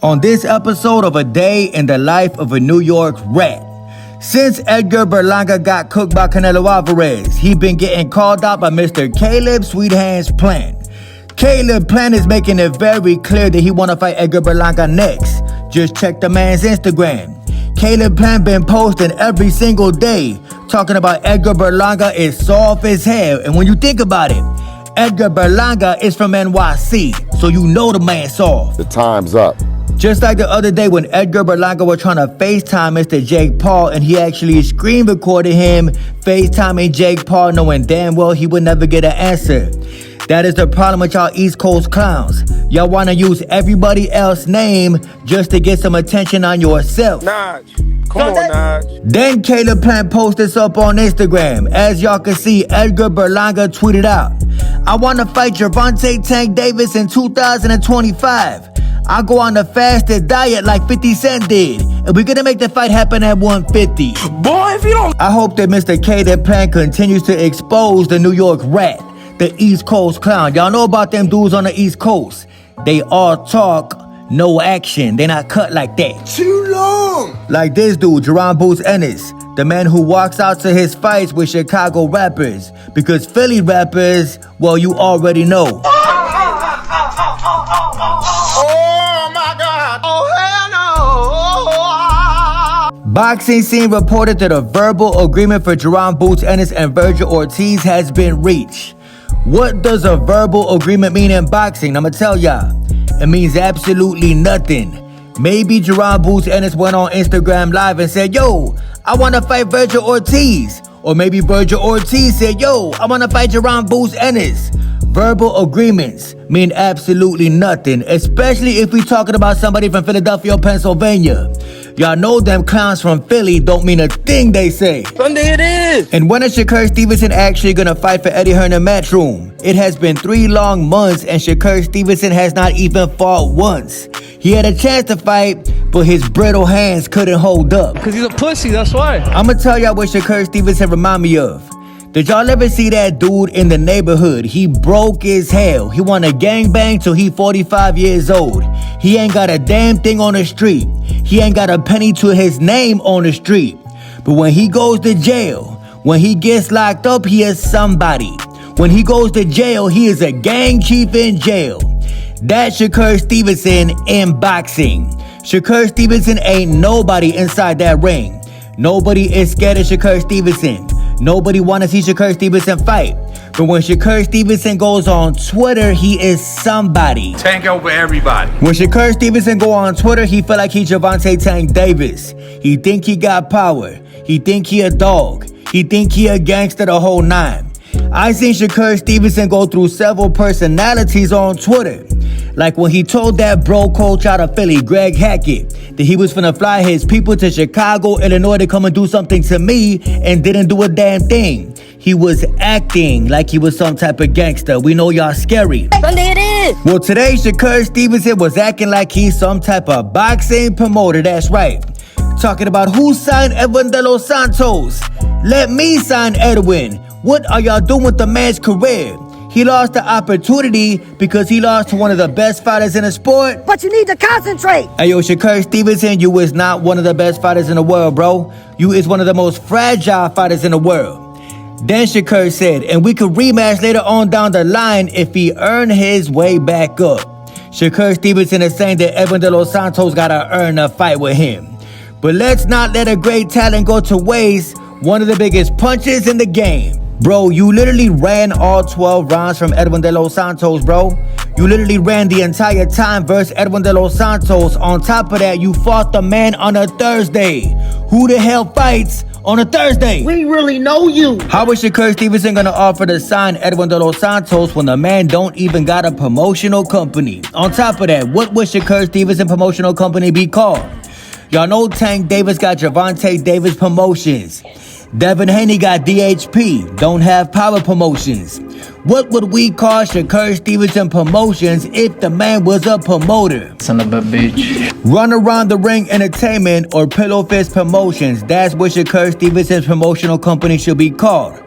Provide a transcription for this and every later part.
on this episode of A Day in the Life of a New York Rat. Since Edgar Berlanga got cooked by Canelo Alvarez, he been getting called out by Mr. Caleb Sweethands Plant. Caleb Plant is making it very clear that he want to fight Edgar Berlanga next. Just check the man's Instagram. Caleb Plant been posting every single day talking about Edgar Berlanga is soft as hell. And when you think about it, Edgar Berlanga is from NYC, so you know the man's soft. The time's up. Just like the other day when Edgar Berlanga was trying to FaceTime Mr. Jake Paul and he actually screen recorded him FaceTiming Jake Paul knowing damn well he would never get an answer. That is the problem with y'all East Coast clowns. Y'all want to use everybody else's name just to get some attention on yourself. Come on, Naj. Then Caleb Plant posted this up on Instagram. As y'all can see, Edgar Berlanga tweeted out, "I want to fight Gervonta Tank Davis in 2025. I go on a fasted diet like 50 Cent did, and we're gonna make the fight happen at 150. Boy, if you don't... I hope that Mr. Caleb Plant continues to expose the New York Rat, the East Coast clown. Y'all know about them dudes on the East Coast. They all talk, no action. They not cut like that. Too long. Like this dude, Jaron Ennis, the man who walks out to his fights with Chicago rappers. Because Philly rappers, well, you already know. Boxing scene reported that a verbal agreement for Jaron Ennis and Virgil Ortiz has been reached. What does a verbal agreement mean in boxing? I'ma tell y'all. It means absolutely nothing. Maybe Jaron Ennis went on Instagram Live and said, "Yo, I wanna fight Virgil Ortiz." Or maybe Virgil Ortiz said, "Yo, I wanna fight Jaron Ennis." Verbal agreements mean absolutely nothing, especially if we're talking about somebody from Philadelphia or Pennsylvania. Y'all know them clowns from Philly don't mean a thing they say. Sunday it is. And when is Shakir Stevenson actually gonna fight for Eddie Hearn in Matchroom? It has been 3 long months and Shakir Stevenson has not even fought once. He had a chance to fight, but his brittle hands couldn't hold up. Cause he's a pussy, that's why. I'ma tell y'all what Shakir Stevenson remind me of. Did y'all ever see that dude in the neighborhood? He broke as hell. He want a gangbang till he 45 years old. He ain't got a damn thing on the street. He ain't got a penny to his name on the street. But when he goes to jail, when he gets locked up, he is somebody. When he goes to jail, he is a gang chief in jail. That's Shakir Stevenson in boxing. Shakir Stevenson ain't nobody inside that ring. Nobody is scared of Shakir Stevenson. Nobody want to see Shakir Stevenson fight. But when Shakir Stevenson goes on Twitter, he is somebody. Tank over everybody. When Shakir Stevenson go on Twitter, he feel like he Gervonta Tank Davis. He think he got power. He think he a dog. He think he a gangster the whole 9. I seen Shakir Stevenson go through several personalities on Twitter. Like when he told that bro coach out of Philly, Greg Hackett, that he was finna fly his people to Chicago, Illinois to come and do something to me and didn't do a damn thing. He was acting like he was some type of gangster. We know y'all scary. Sunday it is. Well, today Shakir Stevenson was acting like he's some type of boxing promoter. That's right. Talking about who signed Edwin de Los Santos. Let me sign Edwin. What are y'all doing with the man's career? He lost the opportunity because he lost to one of the best fighters in the sport. But you need to concentrate. Hey, yo, Shakir Stevenson, you is not one of the best fighters in the world, bro. You is one of the most fragile fighters in the world. Then Shakir said, and we could rematch later on down the line if he earned his way back up. Shakir Stevenson is saying that Edwin de Los Santos gotta earn a fight with him. But let's not let a great talent go to waste. One of the biggest punches in the game. Bro, you literally ran all 12 rounds from Edwin de Los Santos, bro. You literally ran the entire time versus Edwin de Los Santos. On top of that, you fought the man on a Thursday. Who the hell fights on a Thursday? We really know you. How is Shakir Stevenson gonna offer to sign Edwin de Los Santos when the man don't even got a promotional company? On top of that, what would Shakir Stevenson promotional company be called? Y'all know Tank Davis got Gervonta Davis Promotions. Devin Haney got DHP, don't have power promotions. What would we call Shakir Stevenson Promotions if the man was a promoter? Son of a bitch. Run Around the Ring Entertainment or Pillow Fist Promotions. That's what Shakir Stevenson's promotional company should be called.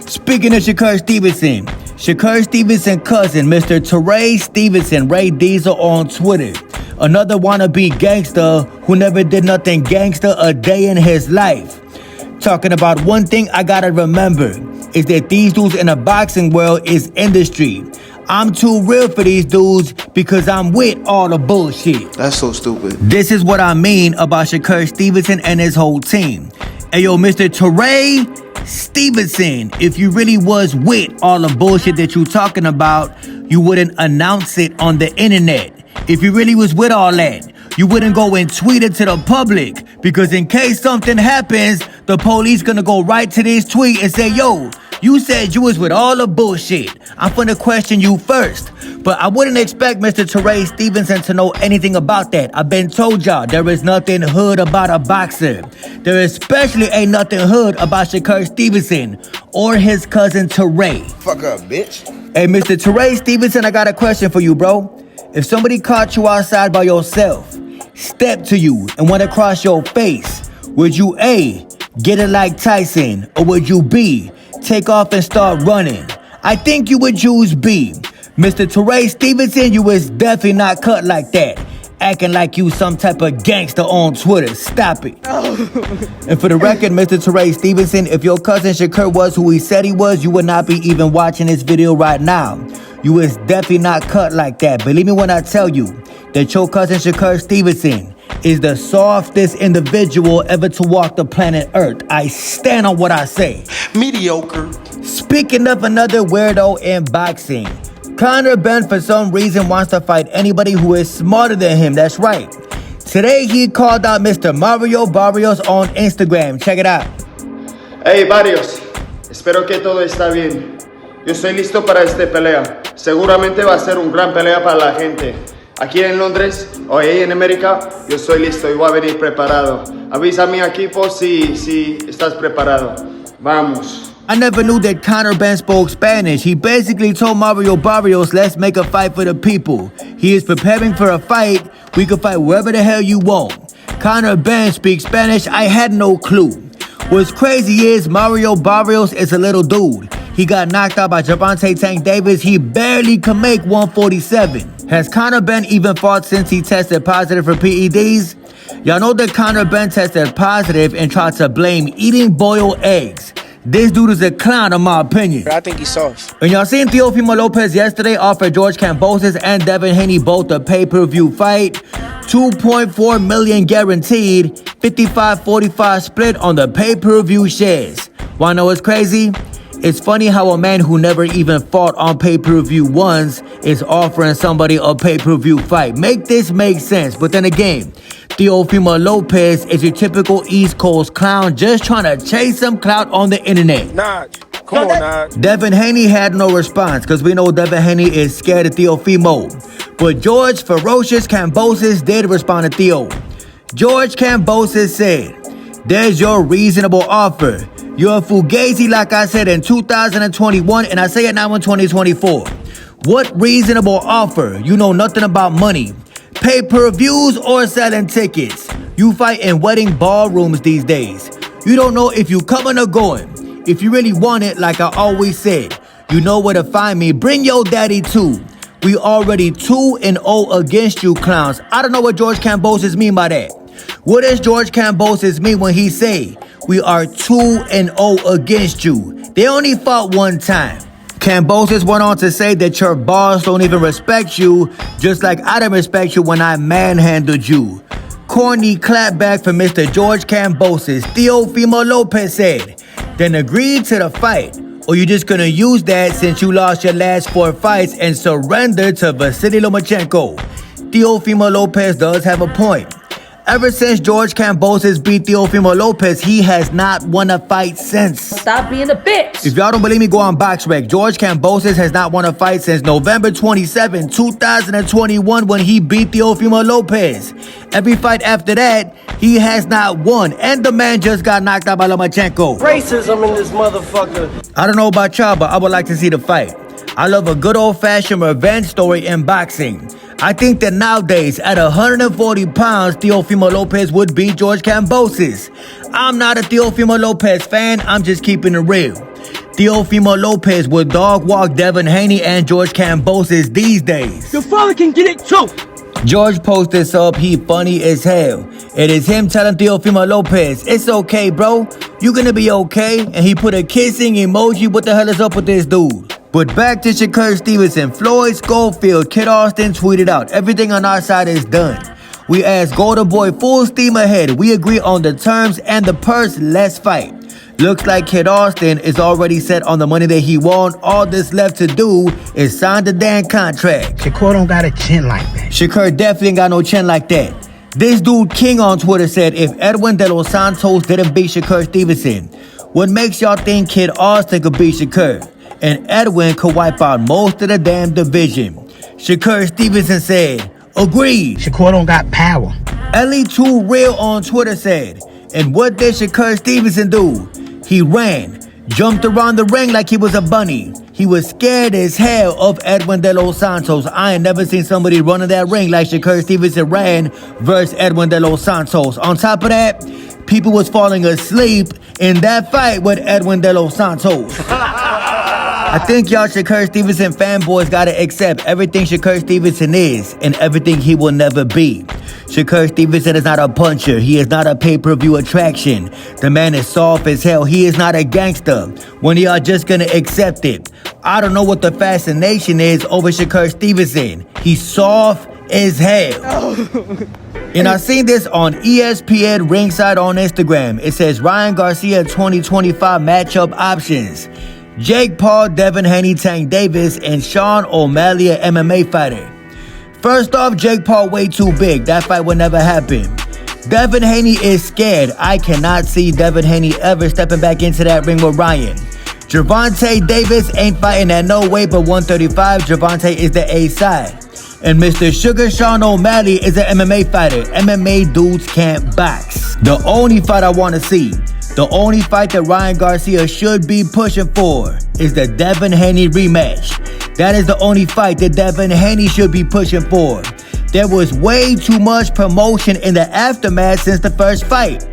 Speaking of Shakir Stevenson, Shakir Stevenson cousin, Mr. Teray Stevenson, Ray Diesel on Twitter. Another wannabe gangster who never did nothing gangster a day in his life. Talking about one thing I gotta remember is that these dudes in the boxing world is industry. I'm too real for these dudes because I'm with all the bullshit. That's so stupid. This is what I mean about Shakir Stevenson and his whole team. Hey yo, Mr. Teray Stevenson, if you really was with all the bullshit that you talking about, you wouldn't announce it on the internet. If you really was with all that, you wouldn't go and tweet it to the public, because in case something happens, the police gonna go right to this tweet and say, yo, you said you was with all the bullshit. I'm finna question you first. But I wouldn't expect Mr. Teray Stevenson to know anything about that. I've been told y'all, there is nothing hood about a boxer. There especially ain't nothing hood about Shakir Stevenson or his cousin Teray. Fuck up, bitch. Hey, Mr. Teray Stevenson, I got a question for you, bro. If somebody caught you outside by yourself, stepped to you and went across your face, would you A, get it like Tyson, or would you B, take off and start running? I think you would choose B. Mr. Teray Stevenson, you was definitely not cut like that. Acting like you some type of gangster on Twitter. Stop it. And for the record, Mr. Teray Stevenson, if your cousin Shakir was who he said he was, you would not be even watching this video right now. You was definitely not cut like that. Believe me when I tell you that your cousin Shakir Stevenson is the softest individual ever to walk the planet Earth. I stand on what I say. Mediocre. Speaking of another weirdo in boxing, Conor Benn for some reason wants to fight anybody who is smarter than him. That's right. Today he called out Mr. Mario Barrios on Instagram. Check it out. Hey Barrios, espero que todo está bien. Yo estoy listo para esta pelea. Seguramente va a ser una gran pelea para la gente. Aquí en Londres o ahí en América, yo estoy listo y voy a venir preparado. Avisa a mi equipo si estás preparado. Vamos. I never knew that Conor Benn spoke Spanish. He basically told Mario Barrios, let's make a fight for the people. He is preparing for a fight. We can fight wherever the hell you want. Conor Benn speaks Spanish. I had no clue. What's crazy is Mario Barrios is a little dude. He got knocked out by Gervonta Tank Davis. He barely can make 147. Has Conor Benn even fought since he tested positive for PEDs? Y'all know that Conor Benn tested positive and tried to blame eating boiled eggs. This dude is a clown in my opinion. I think he's soft. And y'all seen Teofimo Lopez yesterday offer George Kambosos and Devin Haney both a pay-per-view fight. $2.4 million guaranteed, 55-45 split on the pay-per-view shares. Wanna know what's crazy? It's funny how a man who never even fought on pay-per-view once is offering somebody a pay-per-view fight. Make this make sense. But then again, Teofimo Lopez is your typical East Coast clown just trying to chase some clout on the internet. Nah, come on, nah. Devin Haney had no response because we know Devin Haney is scared of Teofimo. But George Ferocious Kambosos did respond to Theo. George Kambosos said, there's your reasonable offer. You're a fugazi like I said in 2021 and I say it now in 2024. What reasonable offer? You know nothing about money. Pay-per-views or selling tickets. You fight in wedding ballrooms these days. You don't know if you coming or going. If you really want it, like I always said, you know where to find me. Bring your daddy too. We already 2-0 against you clowns. I don't know what George Kambosos mean by that. What does George Kambosos mean when he say we are 2-0 against you? They only fought one time. Kambosos went on to say that your boss don't even respect you, just like I didn't respect you when I manhandled you. Corny clapback for Mr. George Kambosos. Teofimo Lopez said, then agree to the fight, or you just gonna use that since you lost your last 4 fights and surrender to Vasily Lomachenko. Teofimo Lopez does have a point. Ever since George Kambosos beat Teofimo Lopez, he has not won a fight since. Stop being a bitch. If y'all don't believe me, go on BoxRec. George Kambosos has not won a fight since November 27, 2021 when he beat Teofimo Lopez. Every fight after that, he has not won. And the man just got knocked out by Lomachenko. Racism in this motherfucker. I don't know about y'all, but I would like to see the fight. I love a good old-fashioned revenge story in boxing. I think that nowadays, at 140 pounds, Teofimo Lopez would beat George Kambosos. I'm not a Teofimo Lopez fan, I'm just keeping it real. Teofimo Lopez would dog walk Devin Haney and George Kambosos these days. Your father can get it too. George posted this up, he funny as hell. It is him telling Teofimo Lopez, it's okay, bro. You're gonna be okay. And he put a kissing emoji. What the hell is up with this dude? But back to Shakir Stevenson. Floyd Schofield, Kid Austin tweeted out, everything on our side is done. We asked Golden Boy full steam ahead. We agree on the terms and the purse. Let's fight. Looks like Kid Austin is already set on the money that he won. All that's left to do is sign the damn contract. Shakur don't got a chin like that. Shakur definitely ain't got no chin like that. This dude King on Twitter said if Edwin de Los Santos didn't beat Shakir Stevenson, what makes y'all think Kid Austin could beat Shakir? And Edwin could wipe out most of the damn division. Shakir Stevenson said, agreed. Shakur don't got power. LE2 Real on Twitter said, and what did Shakir Stevenson do? He ran, jumped around the ring like he was a bunny. He was scared as hell of Edwin de Los Santos. I ain't never seen somebody run in that ring like Shakir Stevenson ran versus Edwin de Los Santos. On top of that, people was falling asleep in that fight with Edwin de Los Santos. I think y'all Shakir Stevenson fanboys gotta accept everything Shakir Stevenson is and everything he will never be. Shakir Stevenson is not a puncher. He is not a pay-per-view attraction. The man is soft as hell. He is not a gangster. When y'all just gonna accept it. I don't know what the fascination is over Shakir Stevenson. He's soft as hell. And I seen this on ESPN Ringside on Instagram. It says Ryan Garcia 2025 matchup options. Jake Paul, Devin Haney, Tank Davis, and Sean O'Malley, an MMA fighter. First off, Jake Paul way too big. That fight will never happen. Devin Haney is scared. I cannot see Devin Haney ever stepping back into that ring with Ryan. Gervonta Davis ain't fighting at no weight but 135. Gervonta is the A side. And Mr. Sugar Sean O'Malley is an MMA fighter. MMA dudes can't box. The only fight I want to see, the only fight that Ryan Garcia should be pushing for is the Devin Haney rematch. That is the only fight that Devin Haney should be pushing for. There was way too much promotion in the aftermath since the first fight.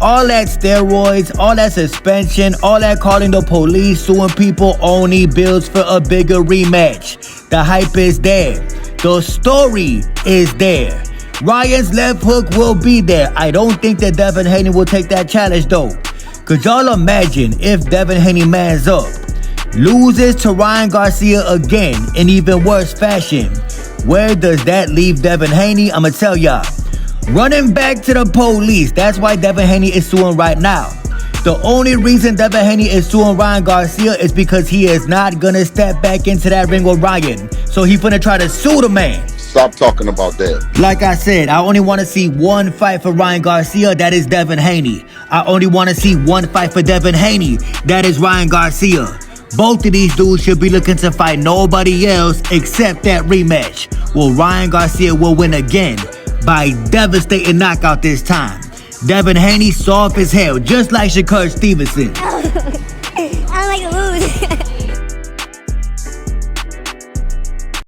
All that steroids, all that suspension, all that calling the police, suing people only builds for a bigger rematch. The hype is there. The story is there. Ryan's left hook will be there. I don't think that Devin Haney will take that challenge though. Could y'all imagine if Devin Haney mans up, loses to Ryan Garcia again in even worse fashion? Where does that leave Devin Haney? I'ma tell y'all. Running back to the police. That's why Devin Haney is suing right now. The only reason Devin Haney is suing Ryan Garcia is because he is not gonna step back into that ring with Ryan. So he finna try to sue the man. Stop talking about that. Like I said, I only want to see one fight for Ryan Garcia. That is Devin Haney. I only want to see one fight for Devin Haney. That is Ryan Garcia. Both of these dudes should be looking to fight nobody else except that rematch. Well, Ryan Garcia will win again by devastating knockout this time. Devin Haney soft as hell, just like Shakir Stevenson.